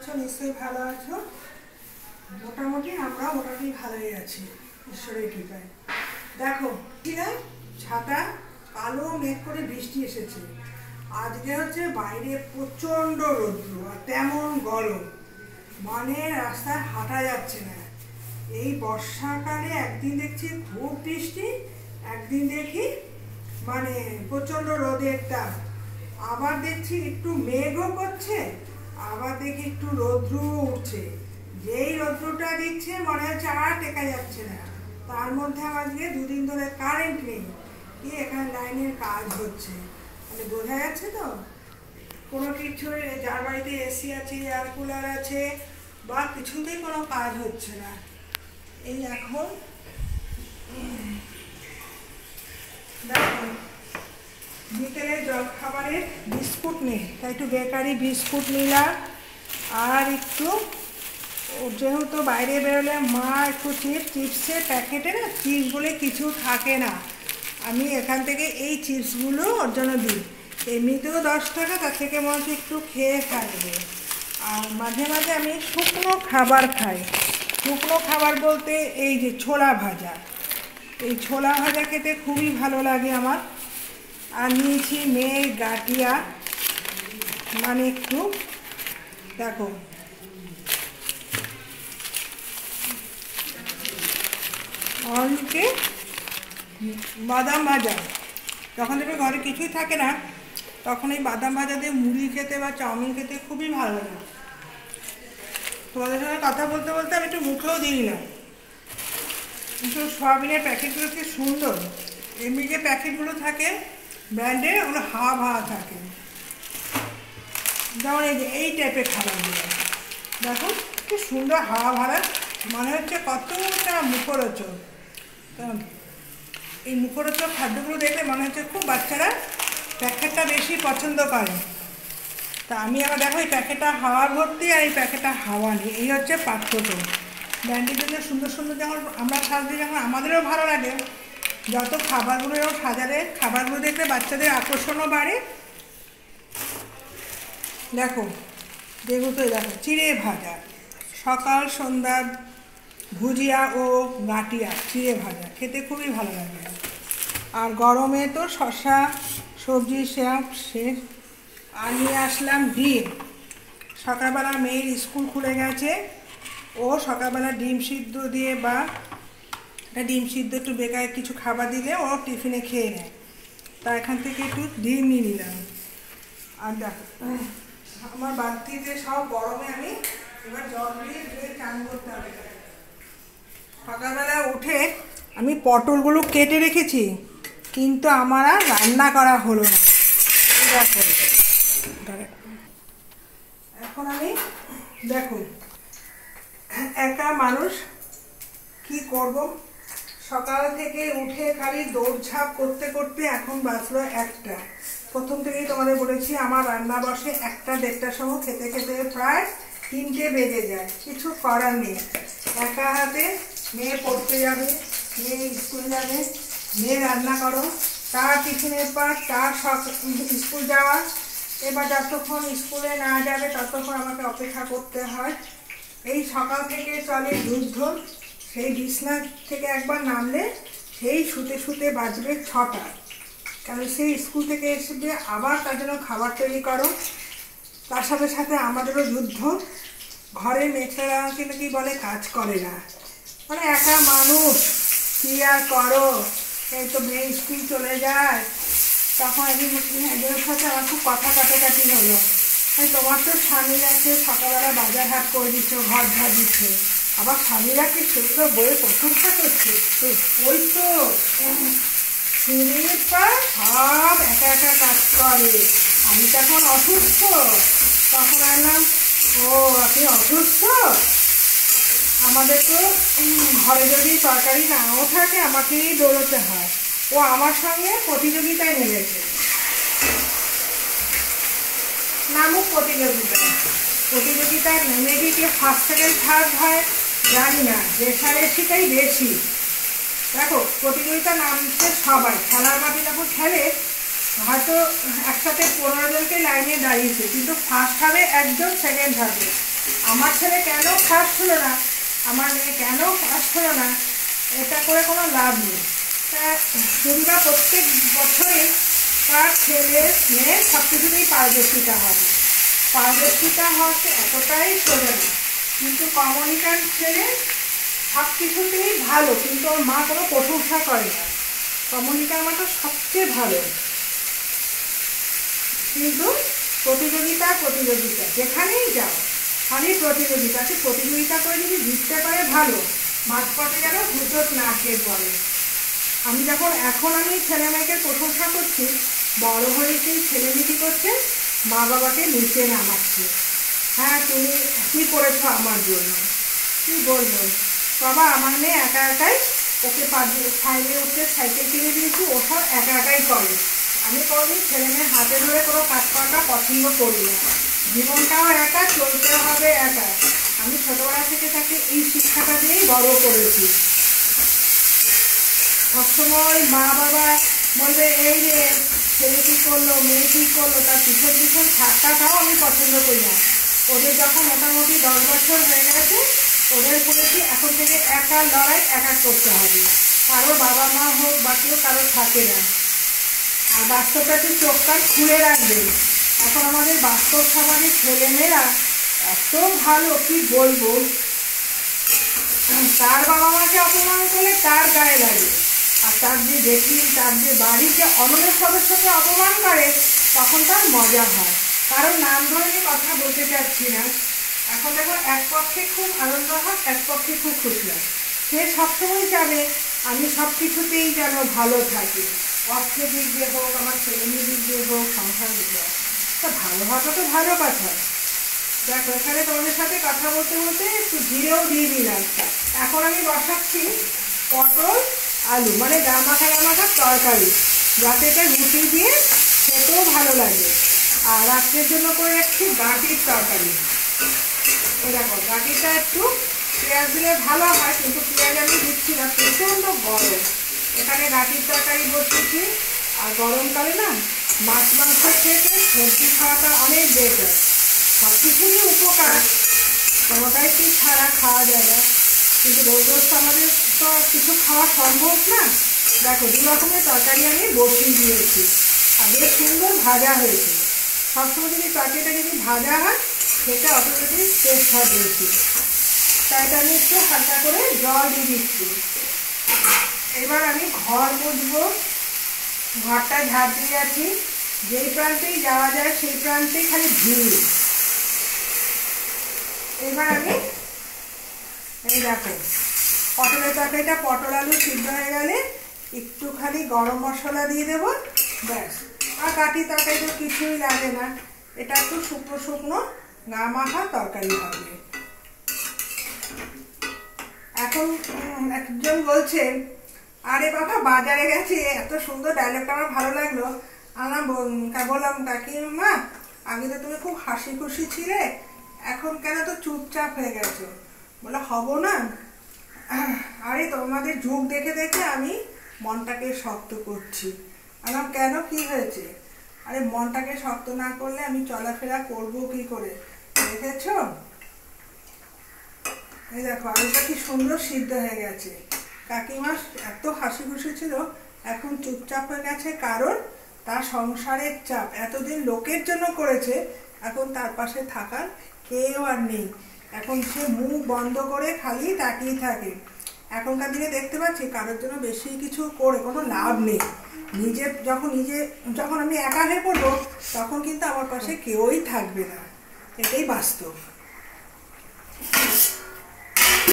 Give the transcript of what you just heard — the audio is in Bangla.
আছো? নিশ্চয়ই ভালো আছো। মোটামুটি আমরা মোটামুটি ভালোই আছি ঈশ্বরের কৃপায়। দেখো না, ছাতা কালো মেঘ করে বৃষ্টি এসেছে। আজকে হচ্ছে বাইরে প্রচণ্ড রৌদ্র আর তেমন গরম, মানে রাস্তায় হাঁটা যাচ্ছে না। এই বর্ষাকালে একদিন দেখছি খুব বৃষ্টি, একদিন দেখি মানে প্রচণ্ড রোদের তাপ, আবার দেখছি একটু মেঘও করছে, আবার দেখি একটু রৌদ্র উঠছে। যেই রৌদ্রটা দিচ্ছে মনে হচ্ছে আর টেকা যাচ্ছে না। তার মধ্যে আজকে দুদিন ধরে কারেন্ট নেই, কি এখানে লাইনের কাজ হচ্ছে, মানে বোঝা যাচ্ছে তো কোনো কিছু, যার বাড়িতে এসি আছে, এয়ার কুলার আছে বা কিছুতেই কোনো কাজ হচ্ছে না। এই এখন দেখো বিকেলে জলখাবারে বিস্কুট নেই, তাই একটু বেকারি বিস্কুট নিলাম। আর একটু যেহেতু বাইরে বেরোলে মা একটু চিপসের প্যাকেটে না চিপস বলে কিছু থাকে না, আমি এখান থেকে এই চিপসগুলো ওর জন্য দিই। এমনিতেও 10 টাকা, তার থেকে মনে হচ্ছে একটু খেয়ে থাকবে। আর মাঝে মাঝে আমি শুকনো খাবার খাই। শুকনো খাবার বলতে এই যে ছোলা ভাজা, এই ছোলা ভাজা খেতে খুবই ভালো লাগে আমার। আর নিয়েছি মেয়ের গাঁটিয়া, মানে একটু দেখো অনেকে বাদাম ভাজা, যখন দেখবে ঘরে কিছুই থাকে না তখন এই বাদাম ভাজা দিয়ে মুড়ি খেতে বা চাউমিন খেতে খুবই ভালো লাগে। তোমাদের সঙ্গে কথা বলতে বলতে আমি একটু মুখেও দিয়ে নিলাম। কিন্তু সয়াবিনের প্যাকেটগুলো কি সুন্দর, এমনি যে প্যাকেটগুলো থাকে ব্র্যান্ডের, ওগুলো হাওয়া ভাওয়া থাকে। যেমন এই যে এই টাইপের খাবারগুলো দেখো কি সুন্দর হাওয়া ভাড়া, মনে হচ্ছে কতটা মুখরোচক। এই মুখরোচক খাদ্যগুলো দেখলে মনে হচ্ছে খুব বাচ্চারা প্যাকেটটা বেশি পছন্দ করে। তা আমি আবার দেখো এই প্যাকেটটা হাওয়া ভর্তি আর এই প্যাকেটটা হাওয়া নেই, এই হচ্ছে পার্থক্য। ব্র্যান্ডের জন্য সুন্দর সুন্দর যখন আমরা সাজতে, যখন আমাদেরও ভালো লাগে, যত খাবারগুলো সাজালে খাবারগুলো দেখলে বাচ্চাদের আকর্ষণও বাড়ে। দেখো যেগুলো দেখো চিড়ে ভাজা, সকাল সন্ধ্যা ভুজিয়া ও গাঁটিয়া চিড়ে ভাজা খেতে খুবই ভালো লাগে। আর গরমে তো শসা সবজি শ্যাপ শেষ। আর নিয়ে আসলাম ডিম। সকালবেলা মেয়ের স্কুল খুলে গেছে, ও সকালবেলা ডিম সিদ্ধ দিয়ে বা ডিম সিদ্ধ একটু বেকার কিছু খাবার দিলে ও টিফিনে খেয়ে নেয়, তা এখান থেকে একটু ডিম নিয়ে নিলাম। আর দেখো আমার বাড়তিতে সব গরমে আমি এবার জল দিয়ে ধুয়ে চান করতে হবে। সকালবেলা উঠে আমি পটলগুলো কেটে রেখেছি, কিন্তু আমার আর রান্না করা হলো না। দেখো এখন আমি দেখো একা মানুষ কি করব, সকাল থেকে উঠে খালি দৌড়ঝাঁপ করতে করতে এখন বাজলো 1টা। প্রথম থেকেই তোমাদের বলেছি আমার রান্না বসে 1টা 1:30টার সময়, খেতে খেতে প্রায় 3টে বেজে যায়। কিছু করার নেই, একা হাতে মেয়ে পড়তে যাবে, মেয়ে স্কুল যাবে, মেয়ে রান্না করো, তার টিফিনের পর তার স্কুল যাওয়া, এবার যতক্ষণ স্কুলে না যাবে ততক্ষণ আমাকে অপেক্ষা করতে হয়। এই সকাল থেকে চলে যুদ্ধ। সেই বিছনা থেকে একবার নামলে সেই শুতে শুতে বাজবে 6টা, কারণ সেই স্কুল থেকে এসে আবার তার জন্য খাবার তৈরি করো। তার সাথে সাথে আমাদেরও যুদ্ধ, ঘরে মেয়েছেরা কিন্তু কি বলে কাজ করে না, মানে একা মানুষ কি আর করো। এই তো মেয়ে স্কুল চলে যায়, তখন একজনের সাথে আমার খুব কথা কাটাকাটি হলো, তোমার তো স্বামী আছে, সকালবেলা বাজার হাট করে দিচ্ছ, ঘর ঝাড় দিচ্ছে, আবার স্বামীরা কি সুন্দর বইয়ে প্রশংসা করছে, ওই তো স্ত্রীর পা সব একা একা কাজ করে। আমি তখন অসুস্থ, তখন আনলাম ও আপনি অসুস্থ, আমাদের তো ঘরে যদি তরকারি নাও থাকে আমাকেই দৌড়তে হয়। ও আমার সঙ্গে প্রতিযোগিতায় নেমেছে, নামুক প্রতিযোগিতায় নেমে গিয়ে ফার্স্ট সেকেন্ড থার্ড হয় জানি না, রেশারেশিটাই বেশি। দেখো প্রতিযোগিতা নামছে সবাই, খেলার মাঠে যখন খেলে হয়তো একসাথে 15 জনকে লাইনে দাঁড়িয়েছে, কিন্তু ফার্স্ট হবে একজন, সেকেন্ড হবে, আমার ছেলে কেন ফার্স্ট হলো না, আমার মেয়ে কেন ফার্স্ট হলো না, এটা করে কোনো লাভ নেই। তা যদি বা প্রত্যেক বছরই তার ছেলে মেয়ে সব কিছুতেই পারদর্শিতা হবে, পারদর্শিতা হচ্ছে এতটাই সোজা না। কিন্তু কমলিকার ছেলে সব কিছুতেই ভালো, কিন্তু ওর মা কোনো প্রশংসা করে না। কমলিকার মাটা সবচেয়ে ভালো, কিন্তু প্রতিযোগিতা প্রতিযোগিতা যেখানেই যাও খালি প্রতিযোগিতা। প্রতিযোগিতা করে যদি জিততে পারে ভালো, মাঝপথে যেন হুজট না খেয়ে পড়ে। এখন আমি ছেলে মেয়েকে প্রশংসা করছি, বড় হয়ে সেই ছেলেমেয়ে কী করছে, মা বাবাকে নিচে নামাচ্ছে। হ্যাঁ তুমি কী করেছো আমার জন্য, কী বলবো বাবা, আমার মেয়ে একা একাই, ওকে সাইকেল উঠতে সাইকেল কিনে দিয়েছি, ওসব একা একাই করে। আমি কোনোদিন ছেলে মেয়ের হাতে ধরে কোনো কাজ করাটা পছন্দ করি না। জীবনটাও একা, চলতে হবে একা। আমি ছোটবেলা থেকে তাকে এই শিক্ষাটা দিয়েই বড় করেছি। সবসময় মা বাবা বলবে এই রে ছেলে কী করলো, মেয়ে কী করলো, তার পিছন পিছন ঠাট্টাটাও আমি পছন্দ করি না। ওদের যখন মোটামুটি 10 বছর হয়ে গেছে, ওদের বলেছি এখন থেকে একা লড়াই একা করতে হবে, কারো বাবা মা হোক বা কেউ কারো থাকে না। আর বাস্তবটা একটু চোখ কান খুলে রাখবেন। এখন আমাদের বাস্তব সমাজের ছেলেমেয়েরা এত ভালো, কি বলবো, তার বাবা মাকে অপমান করলে তার গায়ে লাগে, আর তার যে জেঠি, তার যে বাড়ির যে অন্যের সদস্যকে অপমান করে তখন তার মজা হয়। কারণ নাম ধরে আমি কথা বলতে চাচ্ছি না। এখন দেখো এক পক্ষে খুব আনন্দ হয়, এক পক্ষে খুব খুশি হয়। সে সবসময় চাবে আমি সব কিছুতেই যেন ভালো থাকি, অর্থের দিক দিয়ে হোক, আমার ছেলেমেয়ের দিক দিয়ে হোক, সংসার দিক দিয়ে হোক। তা ভালো হওয়াটা তো ভালো কথা। দেখো এখানে তোমাদের সাথে কথা বলতে বলতে একটু জিরেও দিয়ে দিলাম। এখন আমি বসাচ্ছি পটল আলু, মানে গামাখা তরকারি, যাতে এটা রুটি দিয়ে খেতেও ভালো লাগে। আর রাত্রের জন্য করে রাখছি গাঁটির তরকারি। এই দেখো গাঁটিটা একটু পেঁয়াজ দিলে ভালো হয়, কিন্তু পেঁয়াজ আমি দিচ্ছি না, প্রচণ্ড গরম। এখানে গাঁটির তরকারি বসিয়েছি। আর গরমকালে না মাছ মাংস খেতে সবজি খাওয়াটা অনেক বেটার। সব কিছুরই উপকার, কোনোটাই কি ছাড়া খাওয়া যায় না, কিন্তু রোজ রোজ তো আমাদের তো কিছু খাওয়া সম্ভব না। দেখো 2 রকমের তরকারি আমি বসিয়ে দিয়েছি, আর বেশ সুন্দর ভাজা হয়েছে। সবসময় যদি তরকারিটা যদি ভাজা হয় সেটা অটোমেটিক টেস্ট হয় বেশি। তাই এটা আমি একটু হালকা করে জল দিয়ে দিচ্ছি। এবার আমি ঘর মুছবো, ঘরটা ঝাড় দিয়ে আছি। যেই প্রান্তেই যাওয়া যায় সেই প্রান্তেই খালি ভিড়। এবার আমি এই দেখো পটলের তরকারিটা, পটল আলু সিদ্ধ হয়ে গেলে একটুখানি গরম মশলা দিয়ে দেবো, ব্যাস। আর কাঠি তরকারি তো কিছুই লাগে না, এটা একটু শুকনো শুকনো গা মাখা তরকারি হবে। এখন একজন বলছেন আরে বাবা বাজারে গেছি, এত সুন্দর ডায়লগটা আমার ভালো লাগলো। বললাম কাকিমা আগে তো তুমি খুব হাসি খুশি ছিলে, এখন কেন তো চুপচাপ হয়ে গেছো? বলে হব না, আরে তোমাদের যুগ দেখে দেখে আমি মনটাকে শক্ত করছি। আমার কেন, কি হয়েছে? আরে মনটাকে শক্ত না করলে আমি চলাফেরা করবো কি করে, দেখেছ? এই দেখো আলুটা কি সুন্দর সিদ্ধ হয়ে গেছে। কাকিমা এত হাসি খুশি ছিল, এখন চুপচাপ হয়ে গেছে, কারণ তার সংসারের চাপ এতদিন লোকের জন্য করেছে, এখন তার পাশে থাকার কেউ আর নেই। এখন সে মুখ বন্ধ করে খালি তাকিয়ে থাকে। এখনকার দিনে দেখতে পাচ্ছি কারোর জন্য বেশি কিছু করে কোনো লাভ নেই। যখন আমি একা হয়ে পড়বো তখন কিন্তু আমার পাশে কেউই থাকবে না, এটাই বাস্তব।